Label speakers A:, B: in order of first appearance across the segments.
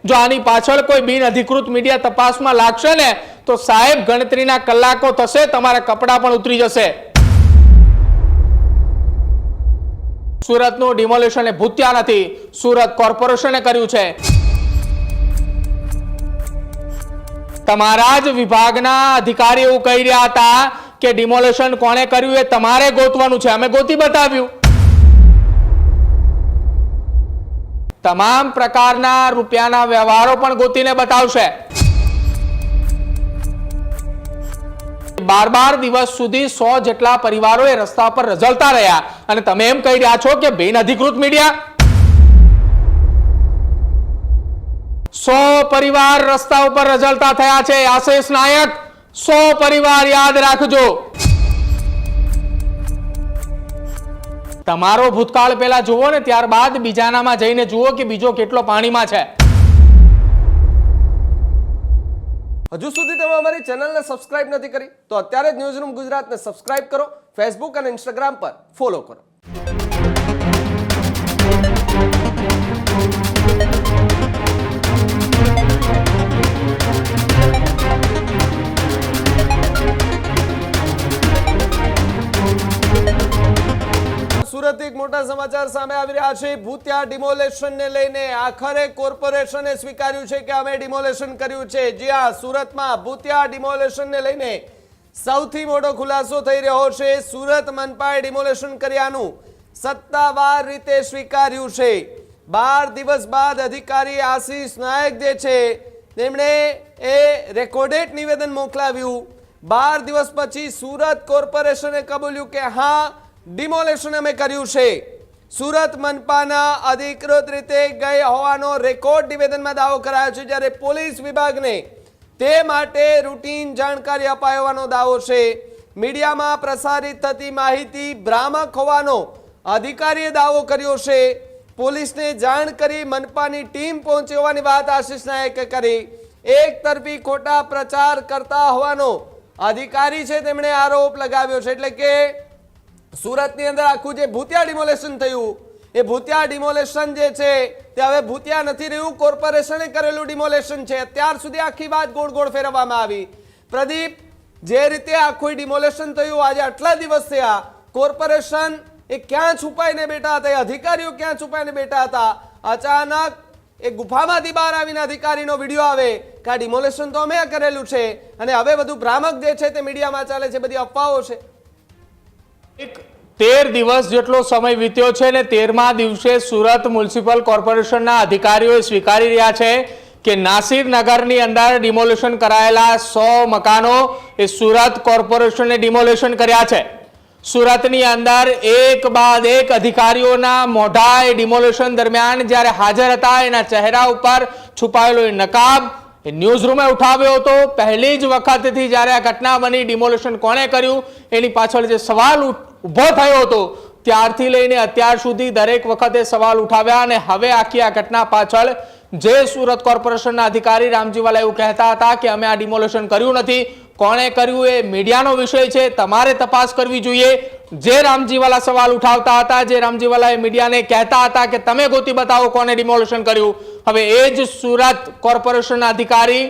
A: જો આની પાછળ કોઈ બિન અધિકૃત મીડિયા તપાસમાં લાગશે ને તો સાહેબ ગણતરીના કલાકો થશે, તમારા કપડા પણ ઉતરી જશે. સુરતનું ડિમોલિશન એ ભૂત્યા નથી, સુરત કોર્પોરેશને કર્યું છે. તમારા જ વિભાગના અધિકારી એવું કહી રહ્યા હતા કે ડિમોલિશન કોણે કર્યું એ તમારે ગોતવાનું છે. અમે ગોતી બતાવ્યું. તમામ પ્રકારના રૂપિયાના વ્યવહારો પણ ગોતીને બતાવશે. 12 દિવસ સુધી 100 જેટલા પરિવારો એ રસ્તા પર રઝળતા રહ્યા અને તમે એમ કહી રહ્યા છો કે બિન અધિકૃત મીડિયા. 100 પરિવાર રસ્તા ઉપર રઝળતા થયા છે. આશિષ નાયક, 100 પરિવાર, યાદ રાખજો. તમારો ભૂતકાળ પહેલા જુઓ ને ત્યારબાદ બીજાનામાં જઈને જુઓ કે બીજો કેટલો પાણીમાં છે.
B: હજુ સુધી તમે અમારી ચેનલને સબસ્ક્રાઇબ નથી કરી તો અત્યારે જ ન્યૂઝરૂમ ગુજરાતને સબસ્ક્રાઇબ કરો, ફેસબુક અને ઇન્સ્ટાગ્રામ પર ફોલો કરો. સુરત એક મોટા સમાચાર સામે આવી રહ્યા છે. ભૂતિયા ડિમોલેશનને લઈને આખરે કોર્પોરેશને સ્વીકાર્યું છે કે અમે ડિમોલેશન કર્યું છે. જી હા, સુરતમાં ભૂતિયા ડિમોલેશનને લઈને સૌથી મોટો ખુલાસો થઈ રહ્યો છે. સુરત મનપાએ ડિમોલેશન કર્યાનું સત્તાવાર રીતે સ્વીકાર્યું છે. 12 દિવસ બાદ અધિકારી આશિષ નાયક જે છે તેમણે એ રેકોર્ડેડ નિવેદન મોકલાવ્યું. 12 દિવસ પછી સુરત કોર્પોરેશને કબૂલ્યું કે હા, ડિમોલેશન અમે કર્યું છે. સુરત મનપાના અધિકૃત રીતે ગઈ હોવાનો રેકોર્ડ નિવેદનમાં દાવો કરાયો છે, જ્યારે પોલીસ વિભાગને તે માટે રૂટીન જાણકારી અપાઈ હોવાનો દાવો છે. મીડિયામાં પ્રસારિત થતી માહિતી ભ્રામક હોવાનો અધિકારીએ દાવો કર્યો છે. પોલીસને જાણ કરી મનપાની ટીમ પહોંચી હોવાની વાત આશિષ નાયકે કરી. એક તરફી ખોટા પ્રચાર કરતા હોવાનો અધિકારી છે તેમણે આરોપ લગાવ્યો છે. એટલે કે સુરતની અંદર આખું જે ભૂતિયા ડિમોલેશન થયું એ ભૂતિયા ડિમોલેશન જે છે તે હવે ભૂતિયા નથી રહ્યું, કોર્પોરેશને કરેલું ડિમોલેશન છે. અત્યાર સુધી આખી વાત ગોળ ગોળ ફેરવવામાં આવી. પ્રદીપ, જે રીતે આખું ડિમોલેશન થયું, આજે આટલા દિવસ થયા, કોર્પોરેશન એ ક્યાં છુપાઈને બેઠા હતા, અધિકારીઓ ક્યાં છુપાઈને બેઠા હતા. અચાનક એ ગુફામાંથી બહાર આવીને અધિકારીનો વિડીયો આવે કે આ ડિમોલેશન તો અમે કરેલું છે અને હવે બધું ભ્રામક જે છે તે મીડિયામાં ચાલે છે, બધી અફવાઓ છે.
A: 13 દિવસ જેટલો સમય વીત્યો છે ને 13મા દિવસે સુરત મ્યુનિસિપલ કોર્પોરેશનના અધિકારીઓ સ્વીકારી રહ્યા છે કે નાસિર નગરની અંદર ડિમોલેશન કરાયેલા 100 મકાનો એ સુરત કોર્પોરેશને ડિમોલેશન કર્યા છે. સુરતની અંદર એક બાદ એક અધિકારીઓના મોઢા એ ડિમોલેશન દરમિયાન જ્યારે હાજર હતા એના ચહેરા ઉપર છુપાયેલો એ નકાબ એ ન્યૂઝ રૂમે ઉઠાવ્યો હતો. પહેલી જ વખતથી જ્યારે આ ઘટના બની, ડિમોલેશન કોણે કર્યું એની પાછળ જે સવાલ ઉભો થયો હતો ત્યારથી લઈને અત્યાર સુધી દરેક વખતે સવાલ ઉઠાવ્યા અને હવે આખી આ ઘટના પાછળ જે સુરત કોર્પોરેશનના અધિકારી રામજીવાલા એવું કહેતા હતા કે અમે આ ડિમોલેશન કર્યું નથી, કોણે કર્યું એ મીડિયાનો વિષય છે, તમારે તપાસ કરવી જોઈએ. જે રામજીવાલા સવાલ ઉઠાવતા હતા, જે રામજીવાલા એ મીડિયાને કહેતા હતા કે તમે ગોતી બતાવો કોણે ડિમોલેશન કર્યું, હવે એ જ સુરત કોર્પોરેશનના અધિકારી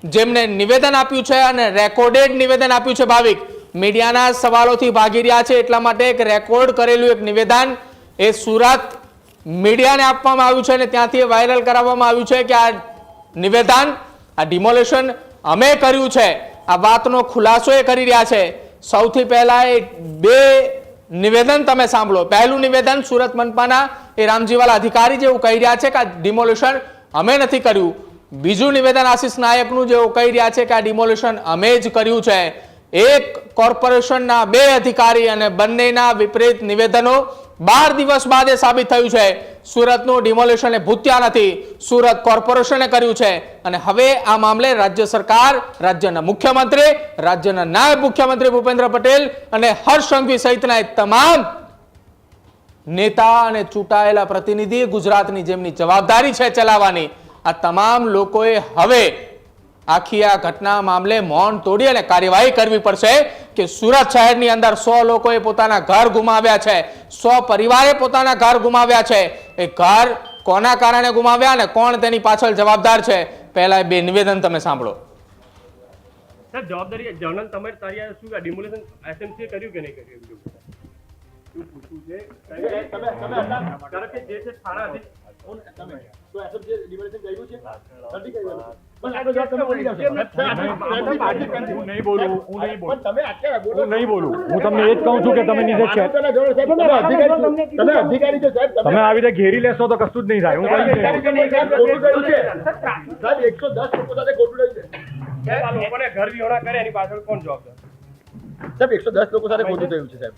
A: જેમને નિવેદન આપ્યું છે અને રેકોર્ડેડ નિવેદન આપ્યું છે, ભાવિક મીડિયાના સવાલોથી ભાગી રહ્યા છે એટલા માટે એક રેકોર્ડ કરેલું એક નિવેદન એ સુરત મીડિયાને આપવામાં આવ્યું છે અને ત્યાંથી વાયરલ કરાવવામાં આવ્યું છે કે આ નિવેદન, આ ડિમોલેશન અમે કર્યું છે. આ વાતનો ખુલાસો એ કરી રહ્યા છે. સૌથી પહેલા એ 2 નિવેદન તમે સાંભળો. પહેલું નિવેદન સુરત મનપાના એ રામજીવાલા અધિકારી જેવું કહી રહ્યા છે કે આ ડિમોલેશન અમે નથી કર્યું. બીજું નિવેદન આશિષ નાયકનું જેવું કહી રહ્યા છે કે આ ડિમોલેશન અમે જ કર્યું છે. એક કોર્પોરેશનના 2 અધિકારી અને બંનેના વિપરીત નિવેદનો 12 દિવસ બાદ એ સાબિત થયું છે સુરતનું ડિમોલેશન એ ભૂત્યા નથી, સુરત કોર્પોરેશને કર્યું છે. અને હવે આ મામલે રાજ્ય સરકાર, રાજ્યના મુખ્યમંત્રી, રાજ્યના નાયબ મુખ્યમંત્રી ભૂપેન્દ્ર પટેલ અને હર્ષ સંઘવી સહિતના તમામ નેતા અને ચૂંટાયેલા પ્રતિનિધિ, ગુજરાતની જેમની જવાબદારી છે ચલાવવાની, આ તમામ લોકોએ હવે આખી આ ઘટના મામલે મૌન તોડી અને કાર્યવાહી કરવી પડશે કે સુરત શહેરની અંદર 100 લોકોએ પોતાના ઘર ગુમાવ્યા છે, 100 પરિવારે પોતાના ઘર ગુમાવ્યા છે. એ ઘર કોના કારણે ગુમાવ્યા અને કોણ તેની પાછળ જવાબદાર છે, પહેલા એ બે નિવેદન તમે સાંભળો.
C: સર જવાબદારી જર્નલ તમારે તારી શું ડિમોલેશન એસએમસી કર્યું કે નહીં કર્યું એવું પૂછવું છે. કારણ કે જે છે થાણા
D: હું નહીં બોલું. હું તમને એ જ કહું છું કે તમે નીચે છે, તમે આવી રીતે ઘેરી લેશો તો કશું જ નહીં થાય. હું કઈ
C: લોકોને ઘર વિહોણા કરે એની પાછળ કોણ જવાબદાર?
E: સાહેબ 110 લોકો સાથે ખોટું થયું છે સાહેબ.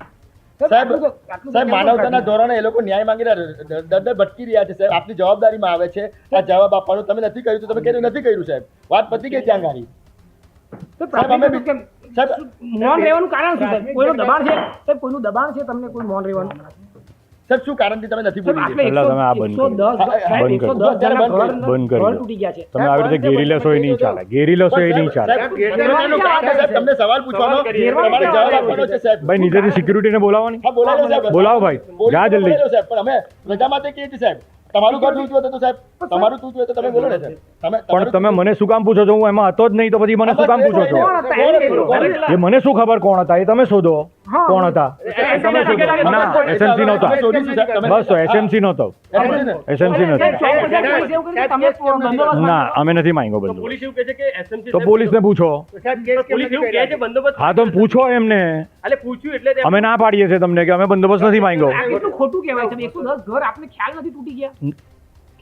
E: સાહેબ માનવતાના ધોરણે એ લોકો ન્યાય માંગી રહ્યા, દર ભટકી રહ્યા છે સાહેબ. આપની જવાબદારીમાં આવે છે આ જવાબ આપવાનો. તમે નથી કર્યું તો તમે કેમ નથી કર્યું સાહેબ? વાત પતી ગઈ ત્યાં ગાડી. સાહેબ અમે સાહેબ
F: મૌન રહેવાનું કારણ શું સાહેબ? કોઈનું દબાણ છે સાહેબ? કોઈનું દબાણ છે તમને કોઈ મૌન રહેવાનું?
E: સાહેબ શું કારણથી તમે નથી બોલી?
D: પહેલા તમે આ બંધ કરો. બંધ કરી
F: તૂટી ગયા છે.
D: તમે આવી રીતે ઘેરી લેશો એ નહીં ચાલે. ઘેરી લેશો એ નહીં ચાલે.
E: સાહેબ તમને સવાલ પૂછવાનો, તમારે જવાબ આપવાનો છે સાહેબ.
D: ભાઈ નીચેથી સિક્યુરિટીને બોલાવવાની.
E: હા બોલાવો સાહેબ.
D: બોલાવો ભાઈ, જા જલ્દી.
E: સાહેબ પણ અમે રજા માટે કહીએ છીએ સાહેબ. તમારું ઘર તૂટ્યું હતું તો સાહેબ, તમારું તૂટ્યું હોય તો તમે બોલો ને સાહેબ.
D: પણ તમે મને શું કામ પૂછો છો? હું એમાં હતો જ નહીં તો પછી મને શું કામ પૂછો છો? એ મને શું ખબર કોણ હતા? એ તમે શોધો કોણ હતા. ના એસએમસી નહોતા. બસ તો એસએમસી નહોતો. એસએમસી નહોતો. ના અમે નથી માંગ્યો બંદોબસ્ત.
C: પોલીસ એવું કહે છે કે એસએમસી
D: તો પોલીસને પૂછો.
C: પોલીસ એવું કહે છે બંદોબસ્ત.
D: હા તો પૂછો એમને.
C: એટલે પૂછ્યું એટલે
D: અમે ના પાડીએ છીએ તમને કે અમે બંદોબસ્ત નથી માંગ્યો.
F: આ કેટલું ખોટું કહેવાય છે? 110 ઘર આપને ખ્યાલ નથી તૂટી ગયા?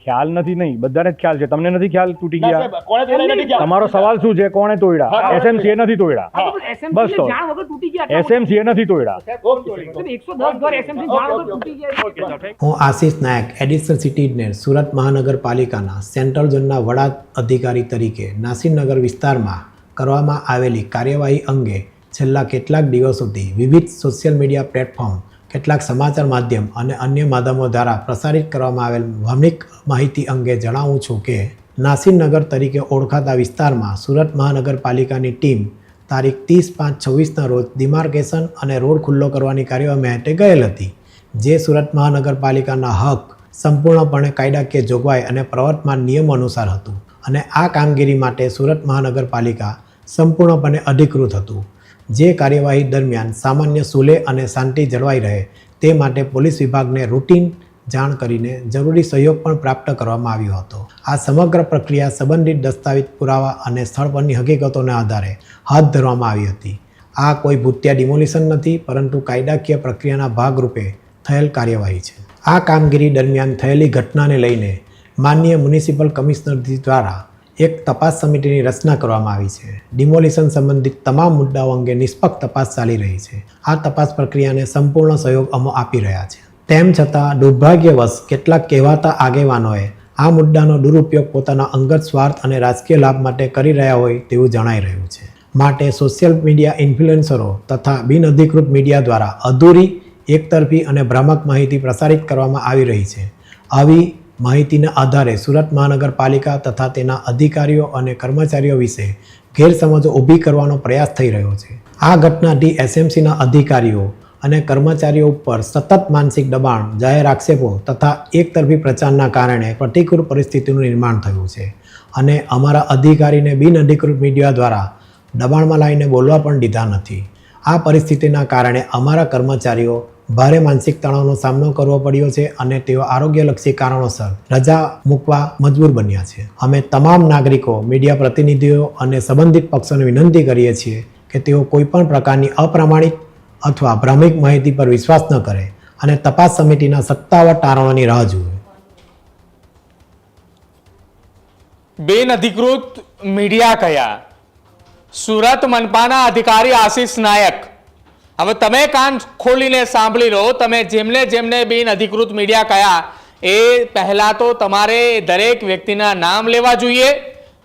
D: ખ્યાલ નથી નહીં, બધાને જ ખ્યાલ છે. તમને નથી ખ્યાલ તૂટી
E: ના
D: ગયા?
E: સાહેબ કોણે તોડ્યા નથી ખ્યાલ.
D: તમારો સવાલ શું છે? કોણે તોડ્યા? એસએમસી એ નથી તોડ્યા. બસ તો
F: જાણ વગર તૂટી ગયા.
D: એસએમસી એ નથી તોડ્યા.
E: ઓકે.
F: 110 ઘર એસએમસી જાણ વગર તૂટી ગયા.
G: હું આશિષ નાયક, એડિશનલ સિટી ઇજનેર, સુરત મહાનગરપાલિકાના સેન્ટ્રલ ઝોનના વડા અધિકારી તરીકે નાસિરનગર વિસ્તારમાં કરવામાં આવેલી કાર્યવાહી અંગે છેલ્લા કેટલાક દિવસોથી વિવિધ સોશિયલ મીડિયા પ્લેટફોર્મ, કેટલાક સમાચાર માધ્યમ અને અન્ય માધ્યમો દ્વારા પ્રસારિત કરવામાં આવેલ ભાવનિક માહિતી અંગે જણાવું છું કે નાસિરનગર તરીકે ઓળખાતા વિસ્તારમાં સુરત મહાનગરપાલિકાની ટીમ તારીખ 30/5/26ના રોજ ડિમાર્કેશન અને રોડ ખુલ્લો કરવાની કાર્યવાહી માટે ગયેલ હતી, જે સુરત મહાનગરપાલિકાના હક સંપૂર્ણપણે કાયદાકીય જોગવાઈ અને પ્રવર્તમાન નિયમો અનુસાર હતું અને આ કામગીરી માટે સુરત મહાનગરપાલિકા સંપૂર્ણપણે અધિકૃત હતું. જે કાર્યવાહી દરમિયાન સામાન્ય સુલે અને શાંતિ જળવાઈ રહે તે માટે પોલીસ વિભાગને રૂટીન જાણ કરીને જરૂરી સહયોગ પણ પ્રાપ્ત કરવામાં આવ્યો હતો. આ સમગ્ર પ્રક્રિયા સંબંધિત દસ્તાવેજ પુરાવા અને સ્થળ પરની હકીકતોના આધારે હાથ ધરવામાં આવી હતી. આ કોઈ ભૂતિયા ડિમોલિશન નથી, પરંતુ કાયદાકીય પ્રક્રિયાના ભાગરૂપે થયેલ કાર્યવાહી છે. આ કામગીરી દરમિયાન થયેલી ઘટનાને લઈને માનનીય મ્યુનિસિપલ કમિશનર દ્વારા એક તપાસ સમિતિની રચના કરવામાં આવી છે. ડિમોલિશન સંબંધિત તમામ મુદ્દાઓ અંગે નિષ્પક્ષ તપાસ ચાલી રહી છે. આ તપાસ પ્રક્રિયાને સંપૂર્ણ સહયોગ અમે આપી રહ્યા છે. તેમ છતાં દુર્ભાગ્યવશ કેટલાક કહેવાતા આગેવાનોએ આ મુદ્દાનો દુરુપયોગ પોતાના અંગત સ્વાર્થ અને રાજકીય લાભ માટે કરી રહ્યા હોય તેવું જણાઈ રહ્યું છે. માટે સોશિયલ મીડિયા ઇન્ફ્લુએન્સરો તથા બિનઅધિકૃત મીડિયા દ્વારા અધૂરી, એકતરફી અને ભ્રામક માહિતી પ્રસારિત કરવામાં આવી રહી છે. આવી માહિતીના આધારે સુરત મહાનગરપાલિકા તથા તેના અધિકારીઓ અને કર્મચારીઓ વિશે ગેરસમજો ઊભી કરવાનો પ્રયાસ થઈ રહ્યો છે. આ ઘટનાથી એસએમસીના અધિકારીઓ અને કર્મચારીઓ ઉપર સતત માનસિક દબાણ, જાહેર આક્ષેપો તથા એકતરફી પ્રચારના કારણે પ્રતિકૂળ પરિસ્થિતિનું નિર્માણ થયું છે અને અમારા અધિકારીને બિનઅધિકૃત મીડિયા દ્વારા દબાણમાં લાવીને બોલવા પણ દીધા નથી. આ પરિસ્થિતિના કારણે અમારા કર્મચારીઓ ભારે માનસિક તણાવનો સામનો કરવો પડ્યો છે અને તેઓ આરોગ્યલક્ષી કારણોસર રજા મૂકવા મજબૂર બન્યા છે. અમે તમામ નાગરિકો, મીડિયા પ્રતિનિધિઓ અને સંબંધિત પક્ષોને વિનંતી કરીએ છીએ કે તેઓ કોઈપણ પ્રકારની અપ્રામાણિક અથવા ભ્રામક માહિતી પર વિશ્વાસ ન કરે અને તપાસ સમિતિના સત્તાવાર તારણોની રાહ જુએ.
A: બિનઅધિકૃત મીડિયા કયા? સુરત મનપાના અધિકારી આશિષ નાયક. હવે તમે કાન ખોલીને સાંભળી લો. તમે જેમને જેમને બિનઅધિકૃત મીડિયા કયા એ પહેલા તો તમારે દરેક વ્યક્તિના નામ લેવા જોઈએ.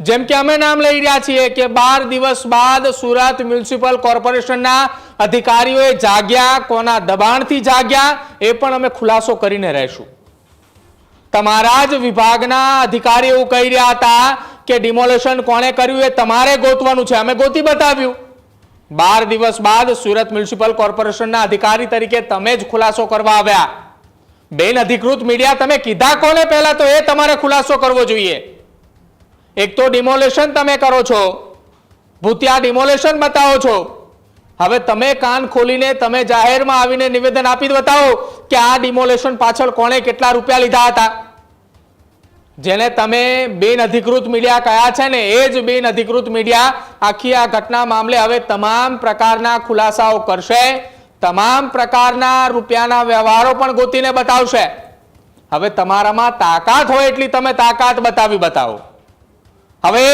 A: જેમ કે અમે નામ લઈ રહ્યા છીએ કે 12 દિવસ બાદ સુરત મ્યુનિસિપલ કોર્પોરેશનના અધિકારીઓએ જાગ્યા, કોના દબાણથી જાગ્યા એ પણ અમે ખુલાસો કરીને રહેશું. તમારા જ વિભાગના અધિકારી એવું કહી રહ્યા હતા કે ડિમોલેશન કોણે કર્યું એ તમારે ગોતવાનું છે. અમે ગોતી બતાવ્યું. 12 દિવસ બાદ સુરત મ્યુનિસિપલ કોર્પોરેશનના અધિકારી તરીકે તમે જ ખુલાસો કરવા આવ્યા. બેન અધિકૃત મીડિયા તમે કીધા કોને પહેલા તો એ તમારે ખુલાસો કરવો જોઈએ. એક તો ડિમોલેશન તમે કરો છો, ભૂતિયા ડિમોલેશન બતાવો છો. હવે તમે કાન ખોલીને તમે જાહેરમાં આવીને નિવેદન આપી બતાવો કે આ ડિમોલેશન પાછળ કોણે કેટલા રૂપિયા લીધા હતા. જેને તમે બિન અધિકૃત મીડિયા કહ્યા છે ને એ જ બિન અધિકૃત મીડિયા આખી આ ઘટના મામલે હવે તમામ પ્રકારના ખુલાસાઓ કરશે, તમામ પ્રકારના રૂપિયાના વ્યવહારો પણ ગોતીને બતાવશે. હવે તમારામાં તાકાત હોય એટલી તમે તાકાત બતાવો. હવે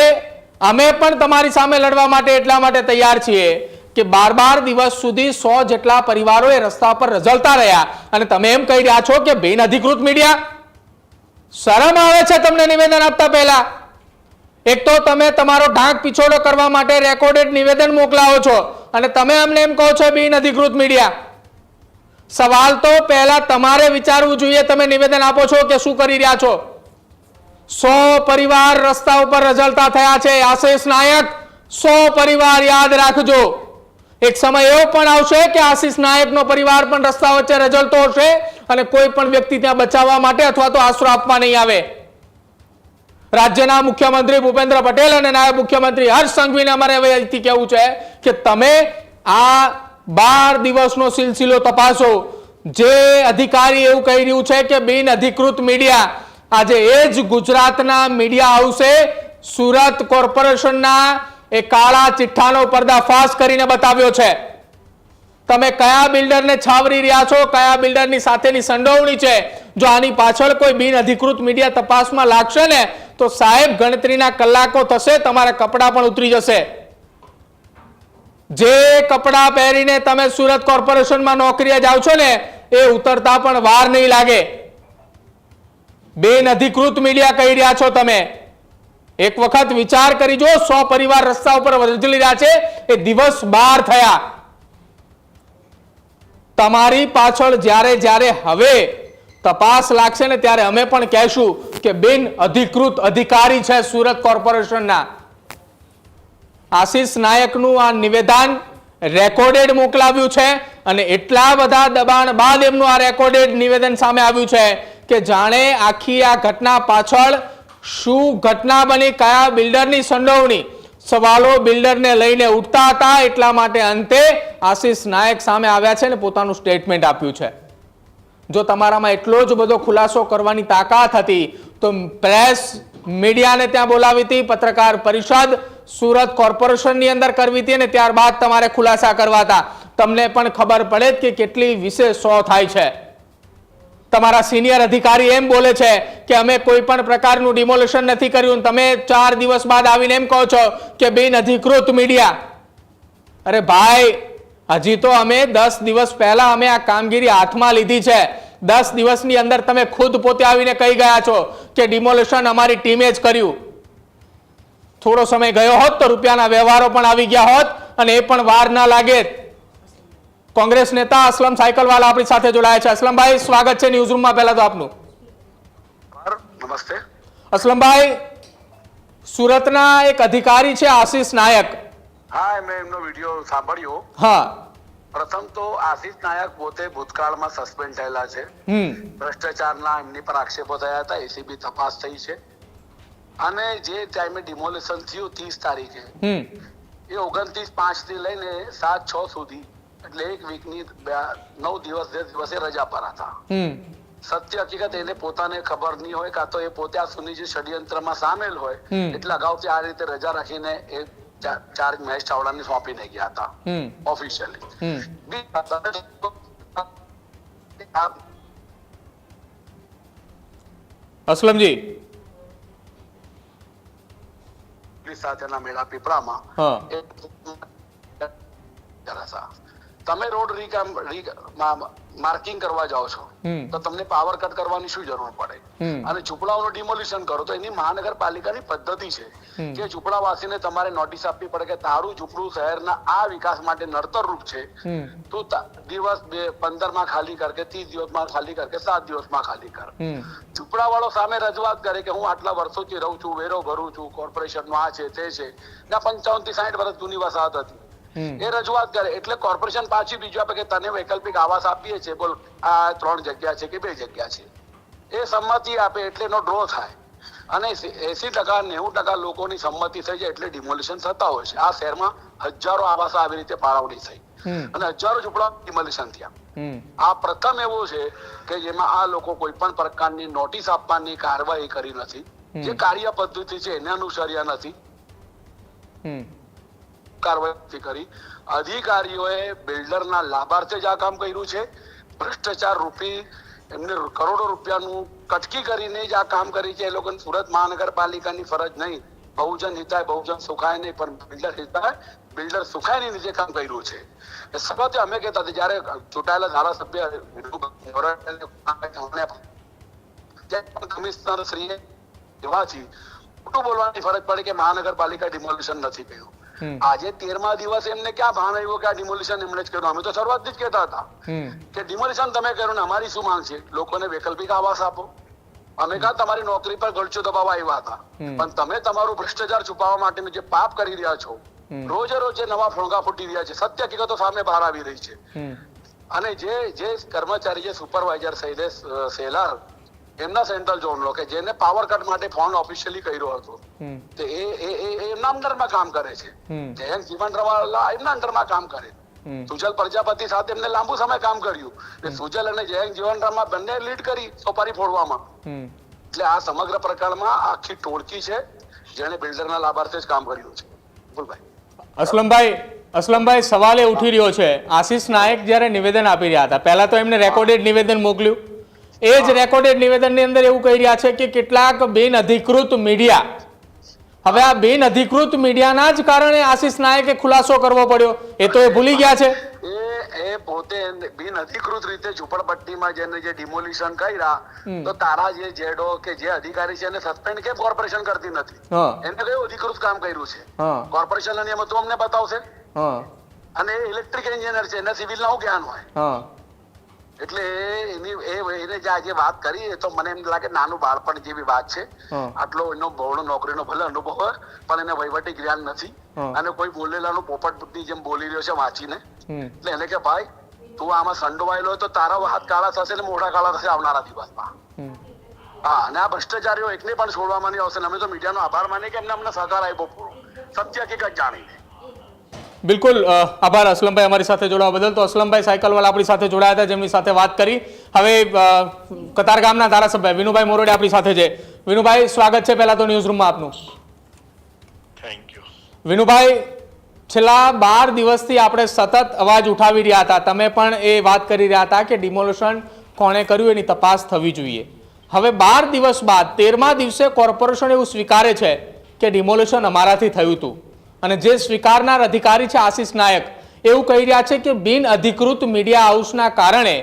A: અમે પણ તમારી સામે લડવા માટે એટલા માટે તૈયાર છીએ કે 12 દિવસ સુધી 100 જેટલા પરિવારો એ રસ્તા પર રઝળતા રહ્યા અને તમે એમ કહી રહ્યા છો કે બિન અધિકૃત મીડિયા. શરમ આવે છે તમને નિવેદન આપતા પહેલા? એક તો તમે તમારો ઢાંક પીછોડો કરવા માટે રેકોર્ડેડ નિવેદન મોકલાવો છો અને તમે અમને એમ કહો છો બિન અધિકૃત મીડિયા. સવાલ તો પહેલા તમારે વિચારવું જોઈએ, તમે નિવેદન આપો છો કે શું કરી રહ્યા છો. 100 પરિવાર રસ્તા ઉપર રઝળતા થયા છે. આશિષ નાયક 100 પરિવાર, યાદ રાખજો. એક સમય એવો પણ આવશે કે આશિષ નાયકનો પરિવાર પણ રસ્તા વચ્ચે રઝળતો હશે અને કોઈ પણ વ્યક્તિ ત્યાં બચાવવા માટે અથવા તો આશરો આપવા નહીં આવે. રાજ્યના મુખ્યમંત્રી ભૂપેન્દ્ર પટેલ અને નાયબ મુખ્યમંત્રી હર્ષ સંઘવીને અમારે હવે અહીંથી કહેવું છે કે તમે આ 12 દિવસનો સિલસિલો તપાસો. જે અધિકારી એવું કહી રહ્યું છે કે બિન અધિકૃત મીડિયા, આજે એ જ ગુજરાતના મીડિયા હાઉસે સુરત કોર્પોરેશનના એ કાળા ચિઠ્ઠાનો પર્દાફાશ કરીને બતાવ્યો છે. તમે કયા બિલ્ડરને છાવરી રહ્યા છો, કયા બિલ્ડરની સાથેની સંડોવણી છે. જો આની પાછળ કોઈ બિન અધિકૃત મીડિયા તપાસમાં લાગશે ને તો સાહેબ ગણતરીના કલાકો થશે, તમારા કપડા પણ ઉતરી જશે. જે કપડા પહેરીને તમે સુરત કોર્પોરેશનમાં નોકરીએ જાવ છો ને એ ઉતરતા પણ વાર નહીં લાગે. બિન અધિકૃત મીડિયા કહી રહ્યા છો તમે. એક વખત વિચાર કરી જો, 100 પરિવાર રસ્તા ઉપર રઝળી રહ્યા છે, એ દિવસ 12 થયા. તમારી પાછળ જ્યારે હવે તપાસ લાગશે ને ત્યારે અમે પણ કહેશું કે બિન અધિકૃત અધિકારી છે સુરત કોર્પોરેશનના. આશિષ નાયકનું આ નિવેદન રેકોર્ડેડ મોકલાવ્યું છે અને એટલા બધા દબાણ બાદ એમનું આ રેકોર્ડેડ નિવેદન સામે આવ્યું છે કે જાણે આખી આ ઘટના પાછળ શું ઘટના બની, કયા બિલ્ડરની સંડોવણી. સવાલો બિલ્ડરને લઈને ઉઠતા હતા, એટલા માટે અંતે આશિષ નાયક સામે આવ્યા છે અને પોતાનું સ્ટેટમેન્ટ આપ્યું છે. જો તમારામાં એટલો જ બધો ખુલાસો કરવાની તાકાત હતી તો પ્રેસ મીડિયાને ત્યાં બોલાવી હતી, પત્રકાર પરિષદ સુરત કોર્પોરેશનની અંદર કરવી હતી અને ત્યારબાદ તમારે ખુલાસા કરવા હતા. તમને પણ ખબર પડે કે કેટલી વિશેષ 100 થાય છે. તમારા સિનિયર અધિકારી એમ બોલે છે કે અમે કોઈ પણ પ્રકારનું ડિમોલેશન નથી કર્યું, તમે 4 દિવસ બાદ આવીને એમ કહો છો કે બિન અધિકૃત મીડિયા. અરે ભાઈ, હજી તો અમે 10 દિવસ પહેલા અમે આ કામગીરી હાથમાં લીધી છે. 10 દિવસની અંદર તમે ખુદ પોતે આવીને કહી ગયા છો કે ડિમોલેશન અમારી ટીમે જ કર્યું. થોડો સમય ગયો હોત તો રૂપિયાના વ્યવહારો પણ આવી ગયા હોત અને એ પણ વાર ના લાગે. કોંગ્રેસ નેતા અસલમ સાયકલવાલા આપણી સાથે જોડાયા છે. અસલમભાઈ, સ્વાગત છે ન્યૂઝ રૂમમાં. પહેલા તો આપનું
H: નમસ્તે.
A: અસલમભાઈ, સુરતના એક અધિકારી છે આશિષ નાયક.
H: હા, મેં એમનો વિડીયો સાંભળ્યો.
A: હા,
H: પ્રથમ તો આશિષ નાયક પોતે ભૂતકાળમાં સસ્પેન્ડ થયેલા છે. ભ્રષ્ટાચારના એમની પર આક્ષેપો થયા હતા, એસીબી તપાસ થઈ છે. અને જે ટાઈમે ડિમોલેશન થયું 30 તારીખે, એ 29/5 થી લઈને 7/6 સુધી, એટલે એક વીકની 9 દિવસ 10 દિવસે રજા પર હતા. સત્ય હકીકત એને પોતાને ખબર નહીં હોય, કાં તો એ પોતે આ સુનિશ્ચિત ષડયંત્રમાં સામેલ હોય એટલે અગાઉથી આ રીતે રજા રાખીને એ ચાર્જ મહેશ ચાવડાને સોંપીને ગયા હતા ઓફિશિયલી.
A: અસલમજી,
H: સાથેના મેળા પીપળામાં તમે રોડ માર્કિંગ કરવા જાઓ છો તો તમને પાવર કટ કરવાની શું જરૂર પડે? અને ઝૂંપડાઓનું ડિમોલિશન કરો તો એની મહાનગરપાલિકાની પદ્ધતિ છે કે ઝૂંપડાવાસીને તમારે નોટિસ આપવી પડે કે તારું ઝૂંપડું શહેરના આ વિકાસ માટે નડતરરૂપ છે, તું દિવસ 15માં ખાલી કર કે 30 દિવસમાં ખાલી કર કે 7 દિવસમાં ખાલી કર. ઝૂંપડાવાળો સામે રજૂઆત કરે કે હું આટલા વર્ષોથી રહું છું, વેરો ભરું છું, કોર્પોરેશનનો આ છે તે છે. 55 થી 60 વર્ષ જૂની વસાહત હતી. એ રજૂઆત કરે એટલે કોર્પોરેશન પાછી બીજું આપે કે તને વૈકલ્પિક આવાસ આપીએ છીએ, બોલ આ 3 જગ્યા છે કે 2 જગ્યા છે, એ સંમતિ આપે એટલે એનો ડ્રો થાય અને 80%-90% લોકોની સંમતિ થઈ જાય એટલે ડિમોલિશન થતા હોય છે. આ શહેરમાં હજારો આવાસ આવી રીતે ફાળવણી થઈ અને હજારો ઝૂંપડા ડિમોલિશન થયા. આ પ્રથમ એવું છે કે જેમાં આ લોકો કોઈ પણ પ્રકારની નોટિસ આપવાની કાર્યવાહી કરી નથી, જે કાર્ય પદ્ધતિ છે એને અનુસર્યા નથી, કાર્યવાહી કરી. અધિકારીઓએ બિલ્ડરના લાભાર્થે જ આ કામ કર્યું છે. ભ્રષ્ટાચાર રૂપી એમને કરોડો રૂપિયાનું કટકી કરીને જ આ કામ કરી છે. એ લોકોને સુરત મહાનગરપાલિકાની ફરજ નહીં, બહુજન હિતાય બહુજન સુખાય નહીં, પણ બિલ્ડર હિતાય બિલ્ડર સુખાય નહીં જે કામ કર્યું છે. એ સતત અમે કહેતા હતા જયારે ચૂંટાયેલા ધારાસભ્ય કમિશનર શ્રીએ કહેવાથી ખોટું બોલવાની ફરજ પડી કે મહાનગરપાલિકા ડિમોલિશન નથી કર્યું. આજે 13મા દિવસે એમને ક્યાં ભાન આવ્યું કે આ ડિમોલિશન એમણે જ કર્યું? અમે તો શરૂઆતથી જ કહેતા હતા કે ડિમોલિશન તમે કર્યું ને અમારી શું માંગ છે? લોકોને વૈકલ્પિક આવાસ આપો. અમે કાં તમારી નોકરી પર ગળચો દબાવવા આવ્યા હતા, પણ તમે તમારું ભ્રષ્ટાચાર છુપાવવા માટેનું જે પાપ કરી રહ્યા છો, રોજે રોજ નવા ફોંગા ફૂટી રહ્યા છે, સત્ય હકીકતો સામે બહાર આવી રહી છે. અને જે કર્મચારી જે સુપરવાઇઝર શૈલેષ સેલાર એમના સેન્ટ્રલ ઝોનનો કે જેને પાવર કટ માટે ફોન ઓફિશિયલી કર્યો હતો, તો એ એમના અંડરમાં કામ કરે છે. જયંત જીવન રવાલા એમના અંડરમાં કામ કરે. સુજલ પ્રજાપતિ સાથે એમને લાંબુ સમય કામ કર્યું. સુજલ અને જયંત જીવન રામા બંને લીડ કરી સોપારી ફોડવામાં. એટલે આ સમગ્ર પ્રકારમાં આખી ટોળકી છે જેને બિલ્ડરના લાભાર્થે જ કામ કર્યું છે.
A: અસલમભાઈ, સવાલ એ ઉઠી રહ્યો છે, આશિષ નાયક જ્યારે નિવેદન આપી રહ્યા હતા, પહેલા તો એમને રેકોર્ડેડ નિવેદન મોકલ્યું, એ જ રેકોર્ડેડ નિવેદનની અંદર એવું કહી રહ્યા છે કે કેટલાક બિનઅધિકૃત મીડિયા, હવે આ બિનઅધિકૃત મીડિયાના જ કારણે આશિષ નાયકે ખુલાસો કરવો પડ્યો, એ તો એ ભૂલી ગયા છે.
H: એ પોતે બિનઅધિકૃત રીતે ઝુંપડપટ્ટીમાં જેને જે ડિમોલિશન કર્યા, તો તારા જે જેડો કે જે અધિકારી છે એને સસ્પેન્ડ કેમ કોર્પોરેશન કરતી નથી? એને કયું અધિકૃત કામ કર્યું છે? કોર્પોરેશન નિયમ તો અમને બતાવશે. અને ઇલેક્ટ્રિક એન્જિનિયર છે, એને સિવિલ નું જ્ઞાન હોય. એટલે એને જે આજે વાત કરી એ તો મને એમ લાગે નાનું બાળપણ જેવી વાત છે. આટલો એનો બહોળો નોકરીનો ભલે અનુભવ હોય, પણ એને વહીવટી જ્ઞાન નથી. અને કોઈ બોલેલાનું પોપટ બુદ્ધિ જેમ બોલી રહ્યો છે વાંચીને. એટલે એને કે ભાઈ તું આમાં સંડોવાયેલો હોય તો તારા હાથ કાળા થશે ને મોઢા કાળા થશે આવનારા દિવસમાં. હા, અને આ ભ્રષ્ટાચારીઓ એકને પણ છોડવામાં નહીં આવશે. અમે તો મીડિયાનો આભાર માનીએ કે એમને અમને સહકાર આપ્યો પૂરો, સત્ય હકીકત જાણીને.
A: બિલકુલ, આભાર અસલમભાઈ અમારી સાથે જોડાવા બદલ. તો અસલમભાઈ સાયકલવાળા આપણી સાથે જોડાયા હતા, જેમની સાથે વાત કરી. હવે કતારગામના ધારાસભ્ય વિનુભાઈ મોરડે આપણી સાથે છે. વિનુભાઈ, સ્વાગત છે પહેલા તો ન્યૂઝ રૂમમાં આપનું.
I: Thank you.
A: વિનુભાઈ, છેલ્લા 12 દિવસથી આપણે સતત અવાજ ઉઠાવી રહ્યા હતા, તમે પણ એ વાત કરી રહ્યા હતા કે ડિમોલિશન કોણે કર્યું એની તપાસ થવી જોઈએ. હવે 12 દિવસ બાદ 13મા દિવસે કોર્પોરેશન એવું સ્વીકારે છે કે ડિમોલિશન અમારાથી થયું હતું, અને જે સ્વીકારનાર અધિકારી છે આશિષ નાયક એવું કહી રહ્યા છે કે બિન અધિકૃત મીડિયા હાઉસના કારણે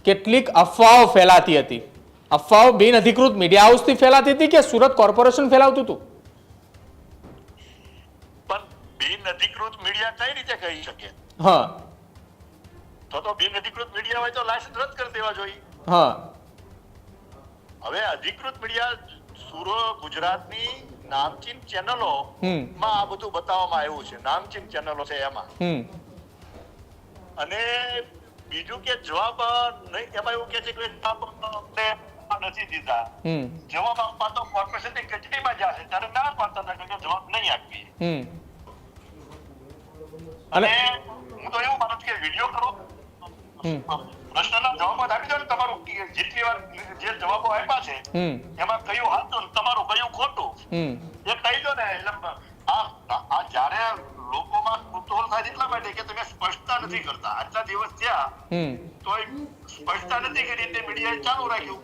A: કેટલીક અફવાઓ ફેલાતી હતી. અફવાઓ બિન અધિકૃત મીડિયા હાઉસથી ફેલાતી હતી કે સુરત કોર્પોરેશન ફેલાવતું હતું?
I: પણ બિન અધિકૃત મીડિયા કઈ રીતે કહી શકે?
A: હા,
I: તો બિન અધિકૃત મીડિયા હોય તો લાયસન્સ રદ કરી દેવા જોઈએ.
A: હા,
I: હવે અધિકૃત મીડિયા ગુજરાતની નામચીન ચેનલો માં આ બધું બતાવવામાં આવ્યું છે. નામચીન ચેનલો છે એમાં. અને બીજું કે જવાબ નહીં, એમાં એવું કે છે કે જવાબ નથી દીધા. જવાબ આપવા તો કોર્પોરેશનની કચેરીમાં જશે ત્યારે ના પાડતા હતા કે જવાબ નહીં આપીએ. અને હું તો એવું માનું છું કે વિડીયો કરો, પ્રશ્નના જવાબ આપી દો ને. તમારું જેટલી વાર જે જવાબો આપ્યા છે એમાં કયું સાચું તમારું કયું ખોટું એ કહી દો ને. એટલે આ જયારે લોકોમાં કુતૂહલ થાય એટલા માટે કે તમે સ્પષ્ટતા નથી કરતા. આટલા દિવસ થયા તો સ્પષ્ટતા નથી કરી એટલે મીડિયાએ ચાલુ રાખ્યું.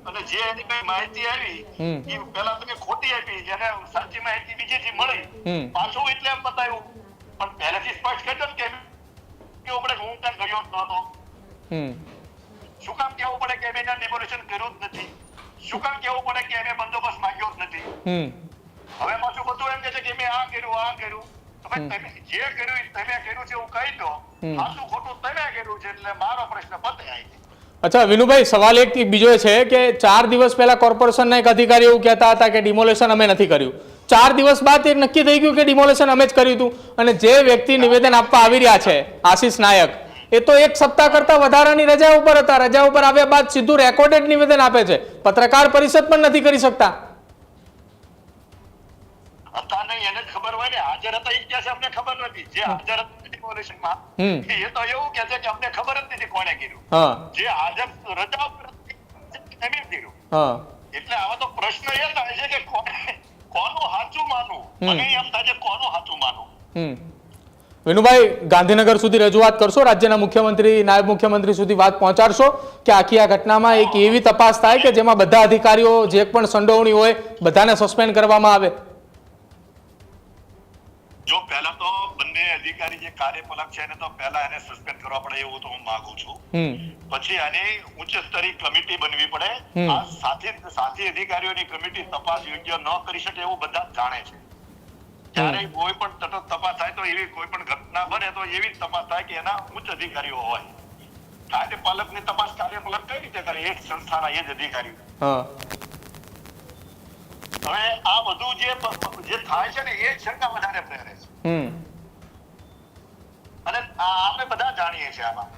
I: અને જે એની કઈ માહિતી આવી એ પેલા તમે ખોટી આપી, જેને સાચી માહિતી બીજીથી મળી પાછું એટલે એમ બતાવ્યું. પણ પહેલેથી સ્પષ્ટ કરી દો કે કેવું પડે હું ત્યાં ગયો જ નહોતો. શું કામ કેવું પડે કે મેં ડિમોલિશન કર્યું જ નથી? શું કામ કેવું પડે કે મેં બંદોબસ્ત માંગ્યો જ નથી? હવે પાછું બધું એમ કે છે કે મેં આ કર્યું. તમે જે કર્યું તમે કર્યું છે એવું કહી દો, સાચું ખોટું તમે કર્યું છે એટલે મારો પ્રશ્ન પતે.
A: અચ્છા વિનુભાઈ, સવાલ એક બીજો છે કે 4 દિવસ પહેલા કોર્પોરેશનના એક અધિકારી એવું કહેતા હતા કે ડિમોલિશન અમે નથી કર્યું. 4 દિવસ બાદ એ નક્કી થઈ ગયું કે ડિમોલેશન અમે જ કર્યું હતું. અને જે વ્યક્તિ નિવેદન આપવા આવી રહ્યા છે આશિષ નાયક, એ તો 1 સપ્તાહ કરતા વધારાની રજા ઉપર હતા. રજા ઉપર આવ્યા બાદ સીધું રેકોર્ડેડ નિવેદન આપે છે, પત્રકાર પરિષદ પણ નથી કરી શકતા.
I: હતા નહીં એને ખબર હોય ને, હાજર હતા એ કહે છે અમને ખબર નથી. જે હાજર હતા ડિમોલેશનમાં એ તો એવું કહે છે કે અમને ખબર જ નથી કોણે કર્યું.
A: હા
I: જે હાજર રજા ઉપર એને કર્યું.
A: હા
I: એટલે આવા તો પ્રશ્ન એ થાય છે કે કોનું સાચું માનવું. મને એમ થાય છે કોનું સાચું માનવું.
A: વિનુભાઈ, ગાંધીનગર સુધી રજૂઆત કરશો, રાજ્યના મુખ્યમંત્રી, નાયબ મુખ્યમંત્રી સુધી વાત પહોંચાડશો કે આખી આ ઘટનામાં એક એવી તપાસ થાય કે જેમાં બધા અધિકારીઓ જે પણ સંડોવણી હોય બધાને સસ્પેન્ડ કરવામાં આવે?
I: જો પહેલા તો બંને અધિકારી જે કાર્યપાલક છે એને તો પહેલા એને સસ્પેન્ડ કરવા પડે એવું તો હું માંગુ છું. પછી આની ઉચ્ચ સ્તરીય કમિટી બનવી પડે. આ સાથી અધિકારીઓની કમિટી તપાસ યોગ્ય ન કરી શકે એવું બધા જાણે છે. જ્યારે કોઈ પણ તટસ્થ તપાસ થાય તો એવી કોઈ પણ ઘટના બને તો એવી તપાસ થાય કે એના ઉચ્ચ અધિકારીઓ હોય. કાર્યપાલકની તપાસ કાર્યપાલક કઈ રીતે કરે? એક સંસ્થાના એ જ અધિકારીઓ. હવે આ બધું જે થાય છે ને એ શંકા વધારે પ્રેરે છે. અને આપણે બધા જાણીએ છીએ આમાં.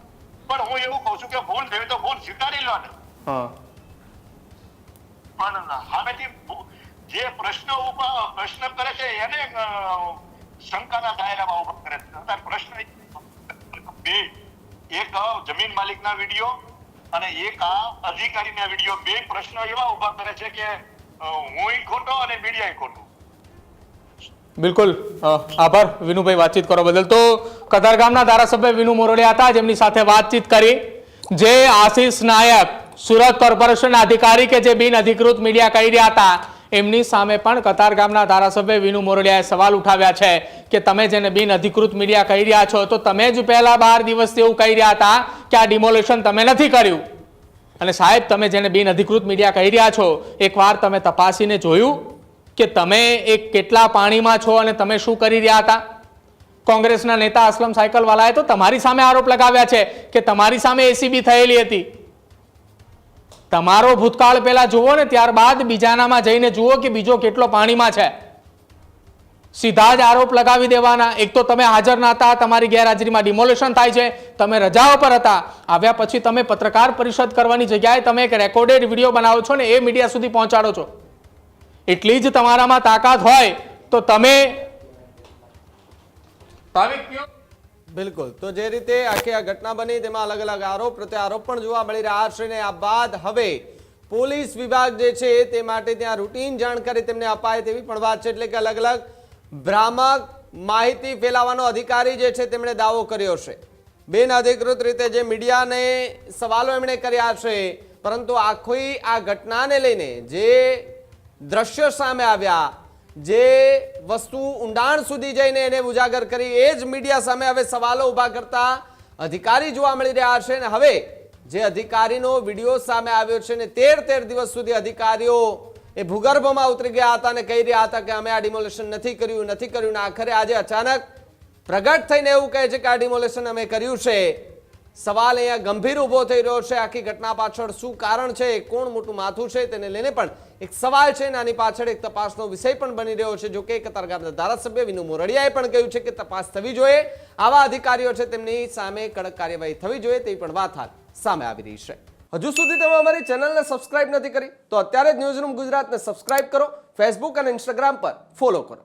I: પણ હું એવું કહું છું કે ભૂલ થઈ તો ભૂલ સ્વીકારી લો ને. પણ સામેથી જે પ્રશ્ન કરે છે એને શંકાના દાયરામાં ઉભા કરે છે. પ્રશ્ન એક જમીન માલિકના વિડીયો અને એક આ અધિકારીના વિડીયો, 2 પ્રશ્નો એવા ઉભા કરે છે કે હું ખોટો અને મીડિયા ખોટું.
A: બિલકુલ, આભાર વિનુભાઈ વાતચીત કરવા બદલ. તો કતારગામના ધારાસભ્ય વિનુ મોરડિયા હતા, જેમની સાથે વાતચીત કરી. જે આશિષ નાયક, સુરત કોર્પોરેશનના અધિકારી કે જે બિન અધિકૃત મીડિયા કરી રહ્યા હતા, એમની સામે પણ કતારગામના ધારાસભ્ય વિનુ મોરડિયાએ સવાલ ઉઠાવ્યા છે કે તમે જેને બિન અધિકૃત મીડિયા કહી રહ્યા છો તો તમે જ પહેલા 12 દિવસથી એવું કહી રહ્યા હતા કે આ ડિમોલેશન તમે નથી કર્યું. અને સાહેબ, તમે જેને બિન અધિકૃત મીડિયા કહી રહ્યા છો, એકવાર તમે તપાસીને જોયું કે તમે કેટલા પાણીમાં છો અને તમે શું કરી રહ્યા હતા? કોંગ્રેસના નેતા અસલમ સાયકલવાલાએ તો તમારી સામે આરોપ લગાવ્યા છે કે તમારી સામે એસીબી થયેલી હતી. તમારો ભૂતકાળ પહેલા જુઓ ને, ત્યારબાદ બીજાનામાં જઈને જુઓ કે બીજો કેટલો પાણીમાં છે. સીધા જ આરોપ લગાવી દેવાના. એક તો તમે હાજર ન હતા, તમારી ગેરહાજરીમાં ડિમોલેશન થાય છે, તમે રજાઓ પર હતા. આવ્યા પછી તમે પત્રકાર પરિષદ કરવાની જગ્યાએ તમે એક રેકોર્ડેડ વિડીયો બનાવો છો ને એ મીડિયા સુધી પહોંચાડો છો. એટલી જ તમારામાં તાકાત હોય તો તમે
B: બિલકુલ. તો જે રીતે આખી આ ઘટના બની તેમાં અલગ અલગ આરોપ પ્રત્યારોપ પણ જોવા મળી રહ્યા છે. ને આ બાદ હવે પોલીસ વિભાગ જે છે તે માટે ત્યાં રૂટીન જાણકારી તેમને અપાય તેવી પણ વાત છે. એટલે કે અલગ અલગ ભ્રામક માહિતી ફેલાવવાનો અધિકારી જે છે તેમણે દાવો કર્યો છે. બિન અધિકૃત રીતે જે મીડિયાને સવાલો એમણે કર્યા છે, પરંતુ આખી આ ઘટનાને લઈને જે દ્રશ્યો સામે આવ્યા, જે વસ્તુ ઊંડાણ સુધી જઈને એને ઉજાગર કરી, એ જ મીડિયા સામે હવે સવાલો ઉભા કરતા અધિકારી જોવા મળી રહ્યા છે. અને હવે જે અધિકારીનો વિડીયો સામે આવ્યો છે ને 13 દિવસ સુધી અધિકારીઓ એ ભૂગર્ભમાં ઉતરી ગયા હતા અને કહી રહ્યા હતા કે અમે આ ડિમોલેશન નથી કર્યું. ને આખરે આજે અચાનક પ્રગટ થઈને એવું કહે છે કે આ ડિમોલેશન અમે કર્યું છે. સવાલ અહીંયા ગંભીર ઉભો થઈ રહ્યો છે. આખી ઘટના પાછળ શું કારણ છે, કોણ મોટું માથું છે, તેને લઈને પણ એક સવાલ છે. આની પાછળ એક તપાસનો વિષય પણ બની રહ્યો છે. જો કે કતારગામના ધારાસભ્ય વિનુ મોરડિયાએ પણ કહ્યું છે કે તપાસ થવી જોઈએ, આવા અધિકારીઓ છે તેમની સામે કડક કાર્યવાહી થવી જોઈએ તેવી પણ વાત હાલ સામે આવી રહી છે. હજુ સુધી તમે અમારી ચેનલને સબસ્ક્રાઇબ નથી કરી તો અત્યારે જ ન્યૂઝરૂમ ગુજરાતને સબસ્ક્રાઇબ કરો, ફેસબુક અને ઇન્સ્ટાગ્રામ પર ફોલો કરો.